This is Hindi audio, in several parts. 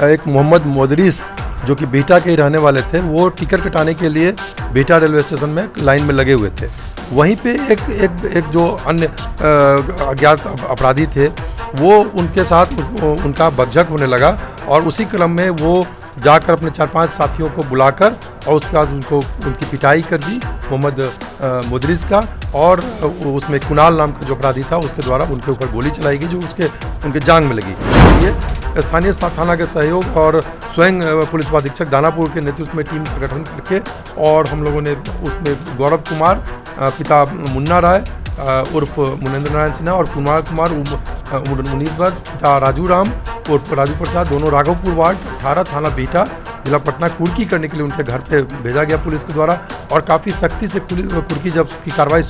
एक मोहम्मद मोदरिस जो कि बिहटा के ही रहने वाले थे, वो टिकट कटाने के लिए बिहटा रेलवे स्टेशन में लाइन में लगे हुए थे। वहीं पे एक जो अन्य अज्ञात अपराधी थे वो उनके साथ उनका बकझक होने लगा और उसी क्रम में वो जाकर अपने 4-5 साथियों को बुलाकर और उसके बाद उनकी पिटाई कर दी मोहम्मद मोदरिस का, और उसमें कुणाल नाम का जो अपराधी था उसके द्वारा उनके ऊपर गोली चलाई गई जो उनके जांघ में लगी। ये स्थानीय थाना के सहयोग और स्वयं पुलिस अधीक्षक दानापुर के नेतृत्व में टीम का गठन करके और हम लोगों ने उसमें गौरव कुमार पिता मुन्ना राय उर्फ मुनेंद्र नारायण सिन्हा और कुमार कुमार उम्र 19 वर्ष पिता राजू राम उर्फ राजू प्रसाद, दोनों राघवपुर वार्ड 18 थाना बिहटा जिला पटना कुर्की करने के लिए उनके घर पे भेजा गया पुलिस के द्वारा। और काफ़ी सख्ती से कुर्की जब की कार्रवाई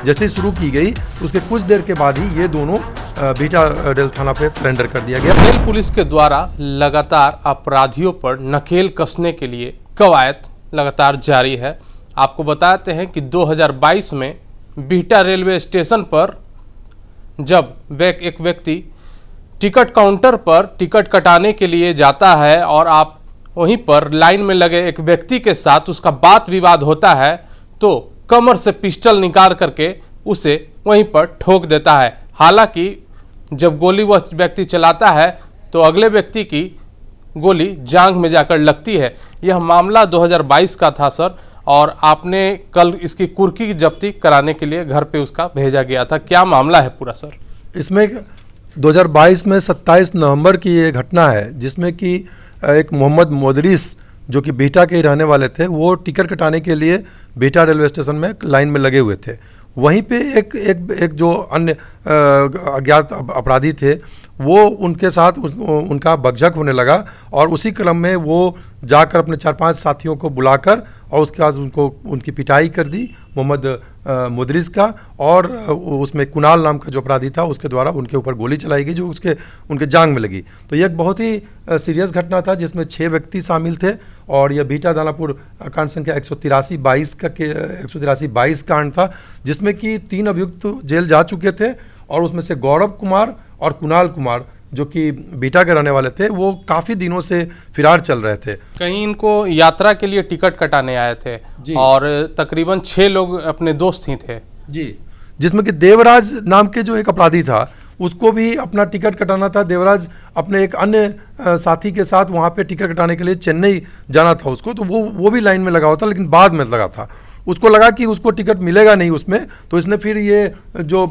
जैसे ही शुरू की गई तो उसके कुछ देर के बाद ही ये दोनों बिहटा रेल थाना पे सरेंडर कर दिया गया। रेल पुलिस के द्वारा लगातार अपराधियों पर नकेल कसने के लिए कवायद लगातार जारी है। आपको बताते हैं कि 2022 में बिहटा रेलवे स्टेशन पर जब एक व्यक्ति टिकट काउंटर पर टिकट कटाने के लिए जाता है और आप वहीं पर लाइन में लगे एक व्यक्ति के साथ उसका बात विवाद होता है तो कमर से पिस्टल निकाल करके उसे वहीं पर ठोक देता है। हालांकि जब गोली वह व्यक्ति चलाता है तो अगले व्यक्ति की गोली जांघ में जाकर लगती है। यह मामला 2022 का था सर, और आपने कल इसकी कुर्की जब्ती कराने के लिए घर पे उसका भेजा गया था। क्या मामला है पूरा सर? इसमें 2022 में 27 नवंबर की ये घटना है जिसमें कि एक मोहम्मद मोदरिस जो कि बिहटा के ही रहने वाले थे, वो टिकट कटाने के लिए बिहटा रेलवे स्टेशन में लाइन में लगे हुए थे। वहीं पे एक जो अन्य अज्ञात अपराधी थे वो उनके साथ उनका बकझक होने लगा और उसी क्रम में वो जाकर अपने 4-5 साथियों को बुलाकर और उसके बाद उनकी पिटाई कर दी मोहम्मद मोदरिस का, और उसमें कुणाल नाम का जो अपराधी था उसके द्वारा उनके ऊपर गोली चलाई गई जो उनके जांघ में लगी। तो यह एक बहुत ही सीरियस घटना था जिसमें 6 व्यक्ति शामिल थे और यह बिहटा दानापुर कांड संख्या 183/22 कांड था जिसमें कि 3 अभियुक्त जेल जा चुके थे और उसमें से गौरव कुमार और कुणाल कुमार जो कि बिहटा के रहने वाले थे वो काफ़ी दिनों से फिरार चल रहे थे। कहीं इनको यात्रा के लिए टिकट कटाने आए थे और तकरीबन 6 लोग अपने दोस्त ही थे जी, जिसमें कि देवराज नाम के जो एक अपराधी था उसको भी अपना टिकट कटाना था। देवराज अपने एक अन्य साथी के साथ वहाँ पे टिकट कटाने के लिए चेन्नई जाना था उसको, तो वो भी लाइन में लगा हुआ था लेकिन बाद में लगा था। उसको लगा कि उसको टिकट मिलेगा नहीं उसमें, तो इसने फिर ये जो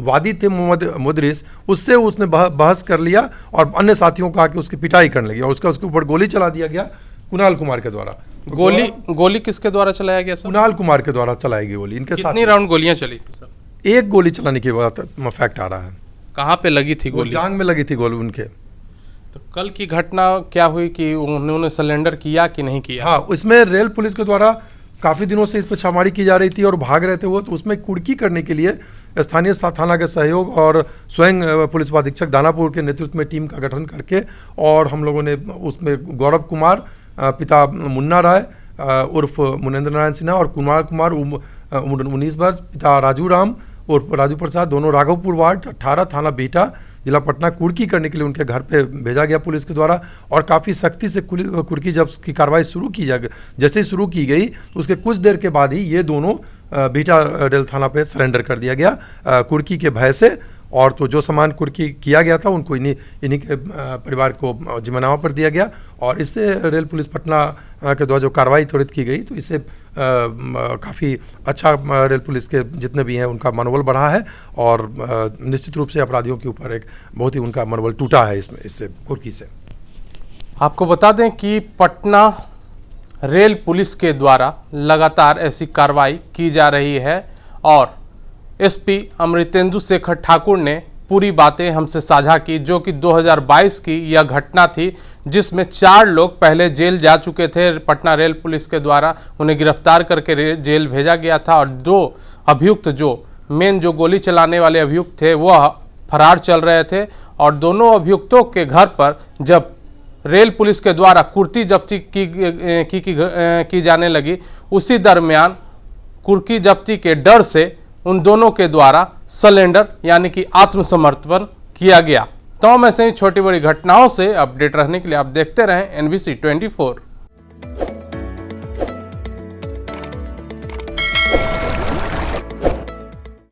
वादी थे मोहम्मद मोदरिस उससे उसने बहस कर लिया और अन्य साथियों को आके उसकी पिटाई करने लगी और उसके ऊपर गोली चला दिया गया कुणाल कुमार के द्वारा। तो गोली किसके द्वारा चलाया गया सर? कुणाल कुमार के द्वारा चलाई गई गोली। इनके साथ कितनी राउंड गोलियां चली थी सर? एक गोली चलाने की बात फैक्ट आ रहा है। कहाँ पे लगी थी गोली? जांघ में लगी थी गोली उनके। तो कल की घटना क्या हुई कि उन्होंने सरेंडर किया कि नहीं किया? हाँ, इसमें रेल पुलिस के द्वारा काफ़ी दिनों से इस पर छापामारी की जा रही थी और भाग रहे थे वो, तो उसमें कुर्की करने के लिए स्थानीय थाना के सहयोग और स्वयं पुलिस अधीक्षक दानापुर के नेतृत्व में टीम का गठन करके और हम लोगों ने उसमें गौरव कुमार पिता मुन्ना राय उर्फ मुनेंद्र नारायण सिन्हा और कुमार कुमार उम्र 19 वर्ष पिता राजू राम उर्फ राजू प्रसाद, दोनों राघवपुर वार्ड 18 थाना बिहटा जिला पटना कुर्की करने के लिए उनके घर पे भेजा गया पुलिस के द्वारा। और काफ़ी सख्ती से कुर्की जब की कार्रवाई जैसे ही शुरू की गई तो उसके कुछ देर के बाद ही ये दोनों बिहटा रेल थाना पे सरेंडर कर दिया गया कुर्की के भय से। और तो जो सामान कुर्की किया गया था उनको इन्हीं के परिवार को जिम्मेदार पर दिया गया और इससे रेल पुलिस पटना के द्वारा जो कार्रवाई त्वरित की गई तो इससे काफ़ी अच्छा रेल पुलिस के जितने भी हैं उनका मनोबल बढ़ा है और निश्चित रूप से अपराधियों के ऊपर एक बहुत ही उनका मनोबल टूटा है इससे कुर्की से। आपको बता दें कि पटना रेल पुलिस के द्वारा लगातार ऐसी कार्रवाई की जा रही है और एसपी अमृतेंदु शेखर ठाकुर ने पूरी बातें हमसे साझा की, जो कि 2022 की यह घटना थी जिसमें 4 लोग पहले जेल जा चुके थे। पटना रेल पुलिस के द्वारा उन्हें गिरफ्तार करके जेल भेजा गया था और 2 अभियुक्त जो मेन जो गोली चलाने वाले अभियुक्त थे वह फरार चल रहे थे और दोनों अभियुक्तों के घर पर जब रेल पुलिस के द्वारा कुर्की जब्ती की जाने लगी उसी दरमियान कुर्की जब्ती के डर से उन दोनों के द्वारा सरेंडर यानी कि आत्मसमर्पण किया गया। तमाम ऐसे ही छोटी बड़ी घटनाओं से अपडेट रहने के लिए आप देखते रहें NBC 24।